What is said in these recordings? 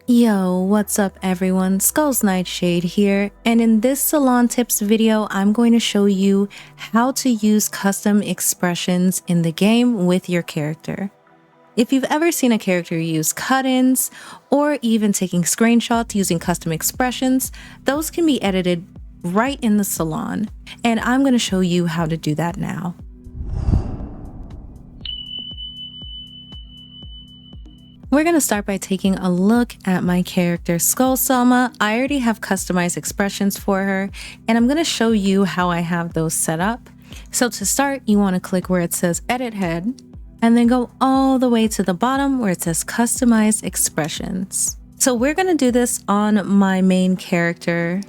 Yo, what's up everyone? 𝐒𝐤𝐮𝐦𝐚 here, and in this salon tips video, I'm going to show you how to use custom expressions in the game with your character. If you've ever seen a character use cut-ins or even taking screenshots using custom expressions, those can be edited right in the salon, and I'm going to show you how to do that now. We're going to start by taking a look at my character Skulls Salon. I already have customized expressions for her, and I'm going to show you how I have those set up. So to start, you want to click where it says Edit Head, and then go all the way to the bottom where it says Customize Expressions. So we're going to do this on my main character.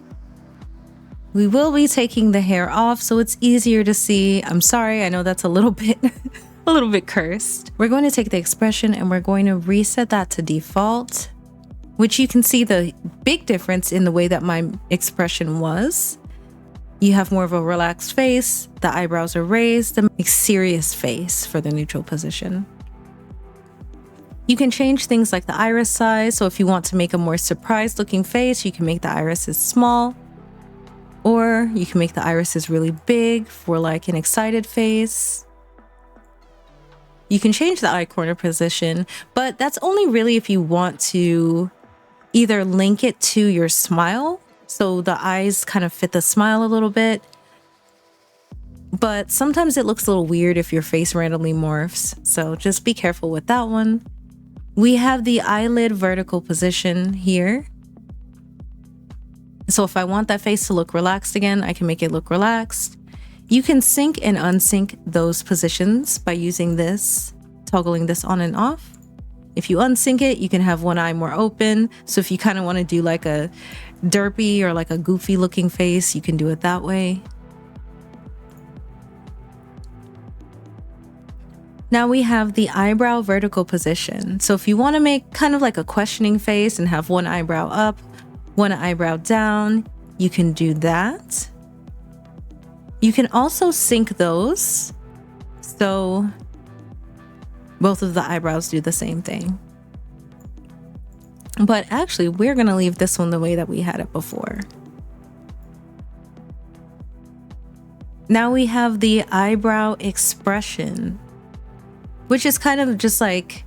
We will be taking the hair off so it's easier to see. I'm sorry, I know that's a little bit cursed. We're going to take the expression and we're going to reset that to default, which you can see the big difference in the way that my expression was. You have more of a relaxed face, the eyebrows are raised, a serious face for the neutral position. You can change things like the iris size, so if you want to make a more surprised looking face, you can make the irises small, or you can make the irises really big for like an excited face. You can change the eye corner position, but that's only really if you want to either link it to your smile, so the eyes kind of fit the smile a little bit. But sometimes it looks a little weird if your face randomly morphs, so just be careful with that one. We have the eyelid vertical position here. So if I want that face to look relaxed again, I can make it look relaxed. You can sync and unsync those positions by using this, toggling this on and off. If you unsync it, you can have one eye more open. So if you kind of want to do like a derpy or like a goofy looking face, you can do it that way. Now we have the eyebrow vertical position. So if you want to make kind of like a questioning face and have one eyebrow up, one eyebrow down, you can do that. You can also sync those, so both of the eyebrows do the same thing. But actually, we're going to leave this one the way that we had it before. Now we have the eyebrow expression, which is kind of just like,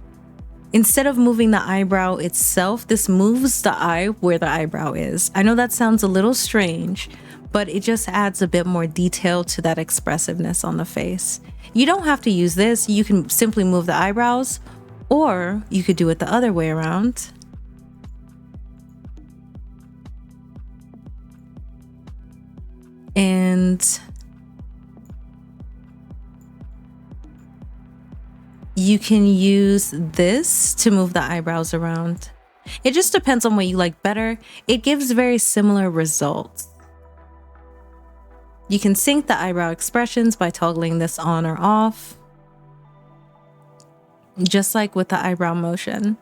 instead of moving the eyebrow itself, this moves the eye where the eyebrow is. I know that sounds a little strange, but it just adds a bit more detail to that expressiveness on the face. You don't have to use this. You can simply move the eyebrows, or you could do it the other way around. And you can use this to move the eyebrows around. It just depends on what you like better. It gives very similar results. You can sync the eyebrow expressions by toggling this on or off, just like with the eyebrow motion.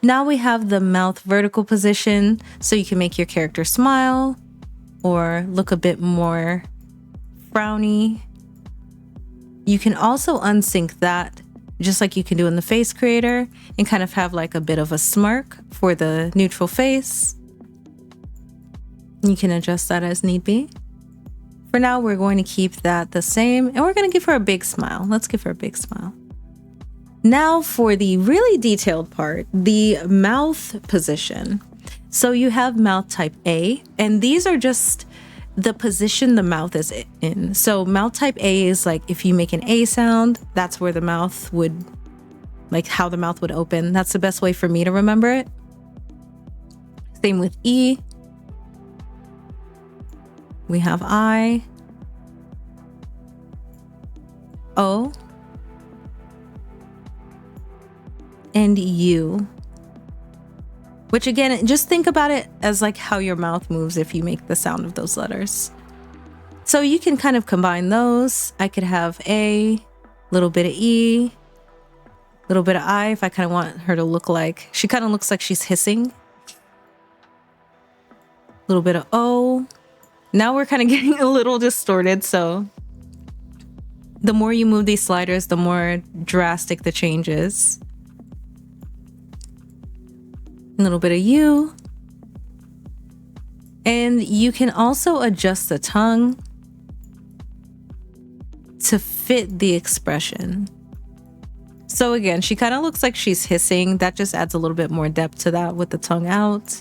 Now we have the mouth vertical position, so you can make your character smile or look a bit more frowny. You can also unsync that, just like you can do in the face creator, and kind of have like a bit of a smirk for the neutral face. You can adjust that as need be. For now, we're going to keep that the same, and we're going to give her a big smile. Let's give her a big smile. Now for the really detailed part, the mouth position. So you have mouth type A, and these are just the position the mouth is in. So mouth type A is like if you make an A sound, that's where the mouth would, like how the mouth would open. That's the best way for me to remember it. Same with E. We have I, O, and U. Which again, just think about it as like how your mouth moves if you make the sound of those letters. So you can kind of combine those. I could have A, little bit of E, little bit of I if I kind of want her to look like, she kind of looks like she's hissing. Little bit of O. Now we're kind of getting a little distorted, so the more you move these sliders, the more drastic the change is. A little bit of you. And you can also adjust the tongue to fit the expression. So again, she kind of looks like she's hissing. That just adds a little bit more depth to that with the tongue out.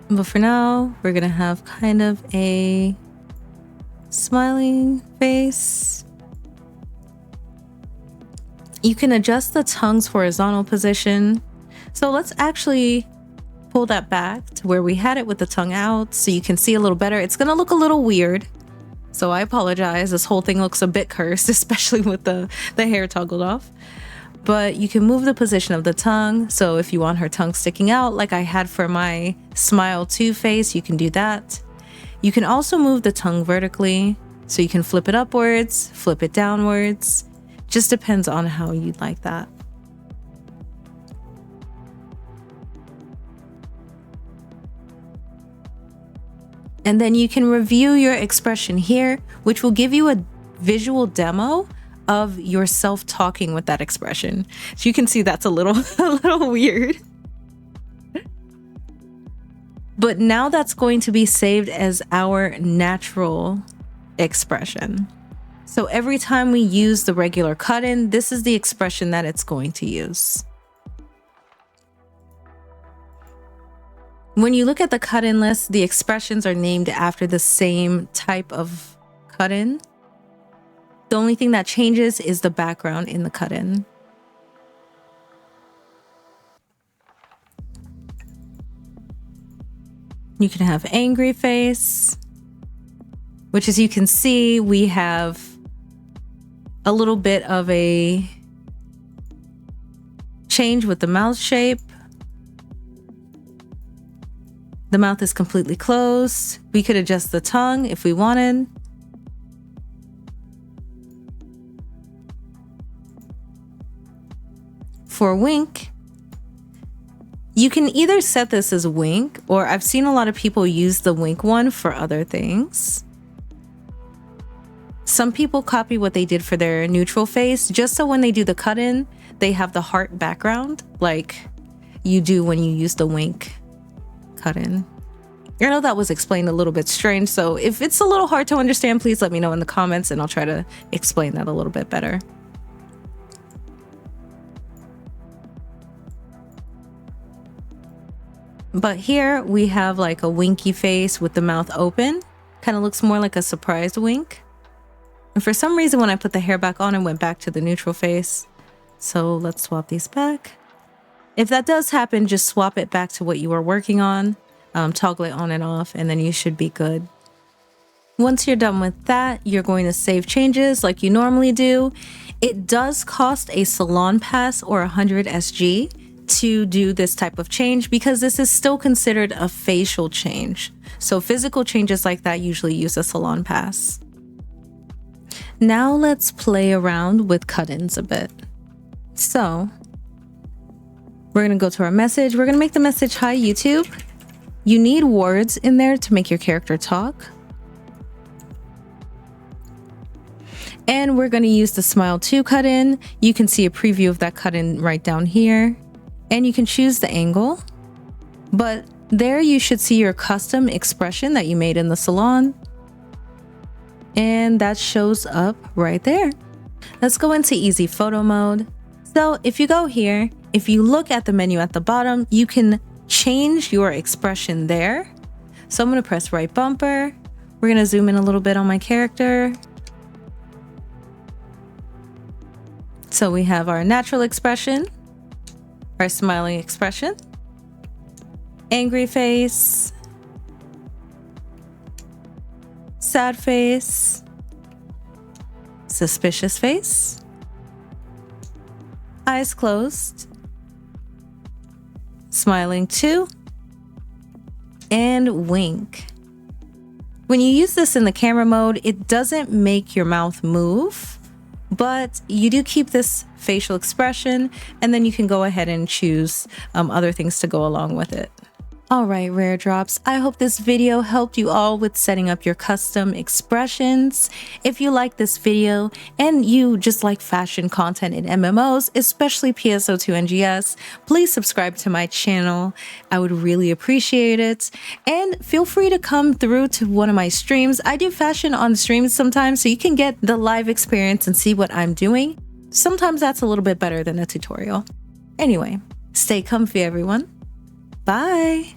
But for now, we're gonna have kind of a smiling face. You can adjust the tongue's horizontal position. So let's actually pull that back to where we had it with the tongue out so you can see a little better. It's gonna look a little weird, so I apologize. This whole thing looks a bit cursed, especially with the hair toggled off. But you can move the position of the tongue. So if you want her tongue sticking out like I had for my Smile 2 face, you can do that. You can also move the tongue vertically. So you can flip it upwards, flip it downwards. Just depends on how you'd like that. And then you can review your expression here, which will give you a visual demo of yourself talking with that expression. So you can see that's a little weird. But now that's going to be saved as our natural expression. So every time we use the regular cut-in, this is the expression that it's going to use. When you look at the cut-in list, the expressions are named after the same type of cut-in. The only thing that changes is the background in the cut-in. You can have angry face, which as you can see, we have a little bit of a change with the mouth shape. The mouth is completely closed. We could adjust the tongue if we wanted. For wink, you can either set this as wink, or I've seen a lot of people use the wink one for other things. Some people copy what they did for their neutral face, just so when they do the cut-in, they have the heart background like you do when you use the wink cut-in. I know that was explained a little bit strange, so if it's a little hard to understand, please let me know in the comments and I'll try to explain that a little bit better. But here we have like a winky face with the mouth open. Kind of looks more like a surprised wink. And for some reason, when I put the hair back on, it went back to the neutral face. So let's swap these back. If that does happen, just swap it back to what you were working on. Toggle it on and off, and then you should be good. Once you're done with that, you're going to save changes like you normally do. It does cost a salon pass or 100 SG to do this type of change because this is still considered a facial change. So physical changes like that usually use a salon pass. Now let's play around with cut-ins a bit. So we're going to go to our message. We're going to make the message, "Hi YouTube." You need words in there to make your character talk. And we're going to use the Smile 2 cut-in. You can see a preview of that cut-in right down here. And you can choose the angle. But there you should see your custom expression that you made in the salon. And that shows up right there. Let's go into easy photo mode. So if you go here, if you look at the menu at the bottom, you can change your expression there. So I'm going to press right bumper. We're going to zoom in a little bit on my character. So we have our natural expression, our smiling expression, angry face, sad face, suspicious face, eyes closed, smiling 2, and wink. When you use this in the camera mode, it doesn't make your mouth move, but you do keep this facial expression, and then you can go ahead and choose other things to go along with it. All right, Rare Drops, I hope this video helped you all with setting up your custom expressions. If you like this video and you just like fashion content in MMOs, especially PSO2 NGS, please subscribe to my channel. I would really appreciate it. And feel free to come through to one of my streams. I do fashion on streams sometimes, so you can get the live experience and see what I'm doing. Sometimes that's a little bit better than a tutorial. Anyway, stay comfy, everyone. Bye.